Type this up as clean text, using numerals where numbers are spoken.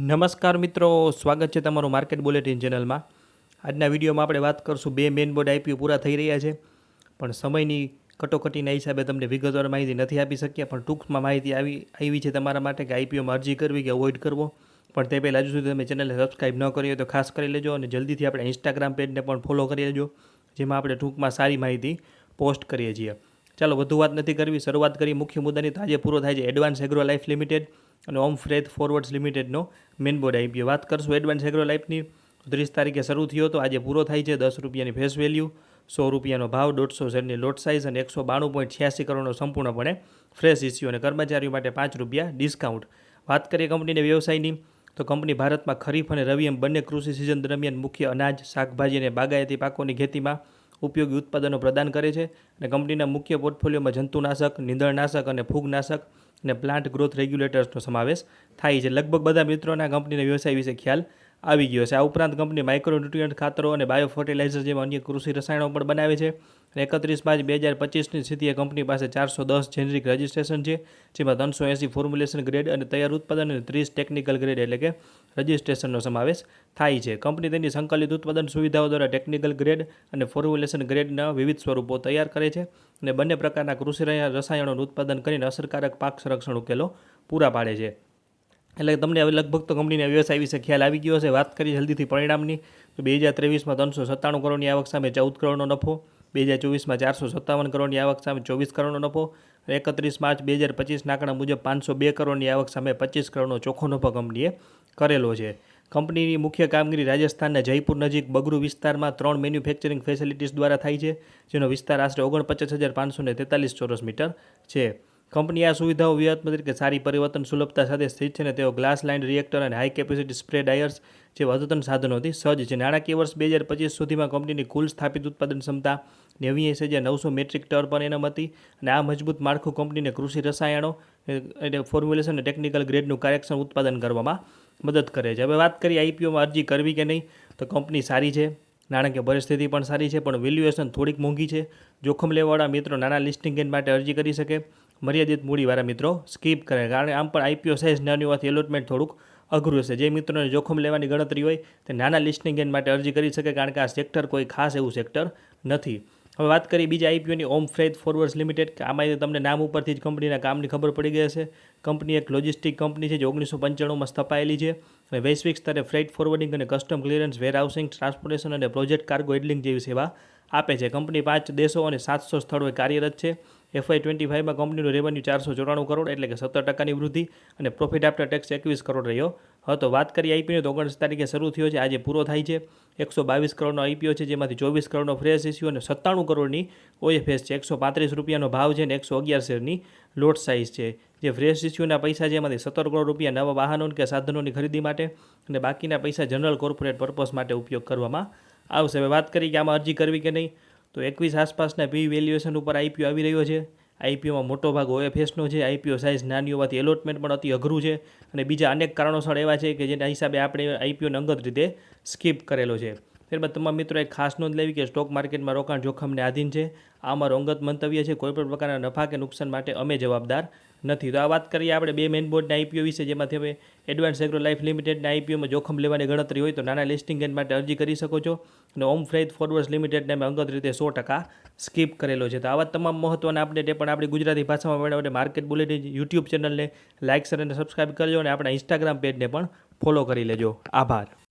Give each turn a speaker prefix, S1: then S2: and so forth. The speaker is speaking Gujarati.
S1: નમસ્કાર મિત્રો, સ્વાગત છે તમારું માર્કેટ બુલેટિન ચેનલમાં। આજના વિડીયોમાં આપણે વાત કરશું બે મેઇન બોર્ડ આઈપીઓ પૂરા થઈ રહ્યા છે, પણ સમયની કટોકટીના હિસાબે તમને વિગતવાર માહિતી નથી આપી શક્યા। પણ ટૂંકમાં માહિતી આવી છે તમારા માટે કે આઈપીઓમાં અરજી કરવી કે અવોઇડ કરવો। પણ તે પહેલાં હજુ સુધી તમે ચેનલને સબસ્ક્રાઈબ ન કરી હોય તો ખાસ કરી લેજો, અને જલ્દીથી આપણે ઇન્સ્ટાગ્રામ પેજને પણ ફોલો કરી લેજો, જેમાં આપણે ટૂંકમાં સારી માહિતી પોસ્ટ કરીએ છીએ। ચાલો વધુ વાત નથી કરવી, શરૂઆત કરી મુખ્ય મુદ્દાની। તો આજે પૂરો થાય છે એડવાન્સ એગ્રો લાઈફ લિમિટેડ અને ઓમ ફ્રેટ ફોરવર્ડ્સ લિમિટેડનો મેઇન બોર્ડ આઈપીઓ। વાત કરશું એડવાન્સ એગ્રો લાઈફની। 30 તારીખે શરૂ થયો હતો, આજે પૂરો થાય છે। 10 રૂપિયાની ફેસ વેલ્યુ, 100 રૂપિયાનો ભાવ, 150 શેરની લોટ સાઇઝ અને 192.86 કરોડનો સંપૂર્ણપણે ફ્રેશ ઇસ્યુ અને કર્મચારીઓ માટે 5 રૂપિયા ડિસ્કાઉન્ટ। વાત કરીએ કંપનીના વ્યવસાયની, તો કંપની ભારતમાં ખરીફ અને રવિ એમ બંને કૃષિ સિઝન દરમિયાન મુખ્ય અનાજ, શાકભાજી અને બાગાયતી પાકોની ખેતીમાં ઉપયોગી ઉત્પાદનો પ્રદાન કરે છે। અને કંપનીના મુખ્ય પોર્ટફોલિયોમાં જંતુનાશક, નીંદણનાશક અને ફૂગનાશક અને પ્લાન્ટ ગ્રોથ રેગ્યુલેટર્સનો સમાવેશ થાય છે। લગભગ બધા મિત્રોના કંપનીના વ્યવસાય વિશે ખ્યાલ આવી ગયો છે। આ ઉપરાંત કંપની માઇક્રોન્યુટ્રિયન્ટ ખાતરો અને બાયો ફર્ટિલાઇઝર જેવા અન્ય કૃષિ રસાયણો પણ બનાવે છે। અને 31 માર્ચ 2025ની સ્થિતિએ કંપની પાસે 410 જેનરિક રજિસ્ટ્રેશન છે, જેમાં 380 ફોર્મ્યુલેશન ગ્રેડ અને તૈયાર ઉત્પાદન અને 30 ટેકનિકલ ગ્રેડ એટલે કે રજિસ્ટ્રેશનનો સમાવેશ થાય છે। કંપની તેની સંકલિત ઉત્પાદન સુવિધાઓ દ્વારા ટેકનિકલ ગ્રેડ અને ફોર્મ્યુલેશન ગ્રેડના વિવિધ સ્વરૂપો તૈયાર કરે છે, અને બંને પ્રકારના કૃષિ રસાયણોનું ઉત્પાદન કરીને અસરકારક પાક સંરક્ષણ ઉકેલો પૂરા પાડે છે। એટલે તમને હવે લગભગ તો કંપનીના વ્યવસાય વિશે ખ્યાલ આવી ગયો હશે। વાત કરીએ જલ્દીથી પરિણામની, તો 2023માં 397 કરોડની આવક સામે 14 કરોડનો નફો, 2024માં 457 કરોડની આવક સામે 24 કરોડનો નફો, 31 માર્ચ 2025ના આંકડા મુજબ 502 કરોડની આવક સામે 25 કરોડનો ચોખ્ખો નફો કંપનીએ કરેલો છે। કંપનીની મુખ્ય કામગીરી રાજસ્થાનના જયપુર નજીક બગરૂ વિસ્તારમાં 3 મેન્યુફેક્ચરિંગ ફેસિલિટીઝ દ્વારા થાય છે, જેનો વિસ્તાર આશરે 49,543 ચોરસ મીટર છે। કંપની આ સુવિધાઓ વ્યૂહાત્મક તરીકે સારી પરિવર્તન સુલભતા સાથે સ્થિત છે, અને તેઓ ગ્લાસ લાઇન રિએક્ટર અને હાઈ કેપેસિટી સ્પ્રે ડાયર્સ જેવા અદ્યતન સાધનોથી સજ્જ છે। નાણાકીય વર્ષ 2025 સુધીમાં કંપનીની કુલ સ્થાપિત ઉત્પાદન ક્ષમતા 89,900 મેટ્રિક ટન પર એનમ હતી, અને આ મજબૂત માળખું કંપનીને કૃષિ રસાયણો એટલે ફોર્મ્યુલેશન અને ટેકનિકલ ગ્રેડનું કાર્યક્ષમ ઉત્પાદન કરવામાં મદદ કરે છે। હવે વાત કરીએ આઈપીઓમાં અરજી કરવી કે નહીં, તો કંપની સારી છે, નાણાકીય પરિસ્થિતિ પણ સારી છે, પણ વેલ્યુએશન થોડીક મોંઘી છે। જોખમ લેવાવાળા મિત્રો નાના લિસ્ટિંગ ગેઇન માટે અરજી કરી શકે, મર્યાદિત મૂડીવાળા મિત્રો સ્કીપ કરે, કારણ આમ પણ આઈપીઓ સાઇઝ નાની હોવાથી એલોટમેન્ટ થોડુંક અઘરું હશે। જે મિત્રોને જોખમ લેવાની ગણતરી હોય તે નાના લિસ્ટિંગ ગેઇન માટે અરજી કરી શકે, કારણ કે આ સેક્ટર કોઈ ખાસ એવું સેક્ટર નથી। હવે વાત કરીએ બીજા આઈપીઓની, ઓમ ફ્રેટ ફોરવર્ડ્સ લિમિટેડ। આમાં તમને નામ ઉપરથી જ કંપનીના કામની ખબર પડી ગઈ હશે। કંપની એક લોજિસ્ટિક કંપની છે જે 1995માં સ્થપાયેલી છે, અને વૈશ્વિક સ્તરે ફ્રેટ ફોરવર્ડિંગ અને કસ્ટમ ક્લિયરન્સ, વેરહાઉસિંગ, ટ્રાન્સપોર્ટેશન અને પ્રોજેક્ટ કાર્ગો હેન્ડલિંગ જેવી સેવા આપે છે। કંપની 5 દેશો અને 700 સ્થળોએ કાર્યરત છે। FY25માં કંપનીનું રેવન્યુ 494 કરોડ એટલે કે 17% વૃદ્ધિ, અને પ્રોફિટ આફ્ટર ટેક્સ 21 કરોડ રહ્યો હતો। વાત કરીએ આઈપીઓ, તો 29 તારીખે શરૂ થયો છે, આજે પૂરો થાય છે। 122 કરોડનો આઈપીઓ છે, જેમાંથી 24 કરોડનો ફ્રેશ ઇસ્યુ અને 97 કરોડની ઓએફએસ છે। 135 રૂપિયાનો ભાવ છે અને 111 શેરની લોટ સાઇઝ છે। જે ફ્રેશ ઇસ્યુના પૈસા છે એમાંથી 17 કરોડ રૂપિયા નવા વાહનો કે સાધનોની ખરીદી માટે, અને બાકીના પૈસા જનરલ કોર્પોરેટ પર્પઝ માટે ઉપયોગ કરવામાં આવશે। હવે વાત કરીએ કે આમાં અરજી કરવી કે નહીં, તો 21 આસપાસના પી વેલ્યુએશન ઉપર આઈપીઓ આવી રહ્યો છે। આઈપીઓમાં મોટો ભાગ ઓએફએસનો છે। આઈપીઓ સાઇઝ નાની હોવાથી એલોટમેન્ટ પણ અતિ અઘરું છે, અને બીજા અનેક કારણોસર એવા છે કે જેના હિસાબે આપણે આઈપીઓને અંગત રીતે સ્કીપ કરેલો છે। ત્યારબાદ તમામ મિત્રો એક ખાસ નોંધ લેવી કે સ્ટોક માર્કેટમાં રોકાણ જોખમને આધીન છે। આ અમારો અંગત મંતવ્ય છે, કોઈપણ પ્રકારના નફા કે નુકસાન માટે અમે જવાબદાર નથી। તો આ વાત કરીએ આપણે બે મેઇન બોર્ડના આઈપીઓ વિશે, જેમાંથી હવે એડવાન્સ એગ્રો લાઈફ લિમિટેડના આઈપીઓમાં જોખમ લેવાની ગણતરી હોય તો નાના લિસ્ટિંગ ગેઇન માટે અરજી કરી શકો છો, અને ઓમ ફ્રેટ ફોરવર્ડ્સ લિમિટેડને અમે અંગત રીતે 100% સ્કીપ કરેલો છે। તો આવા તમામ મહત્ત્વના અપડેટ એ પણ આપણી ગુજરાતી ભાષામાં મેળવવા માટે માર્કેટ બુલેટિન યુટ્યુબ ચેનલને લાઇક, શેર અને સબસ્ક્રાઈબ કરજો, અને આપણા ઇન્સ્ટાગ્રામ પેજને પણ ફોલો કરી લેજો। આભાર।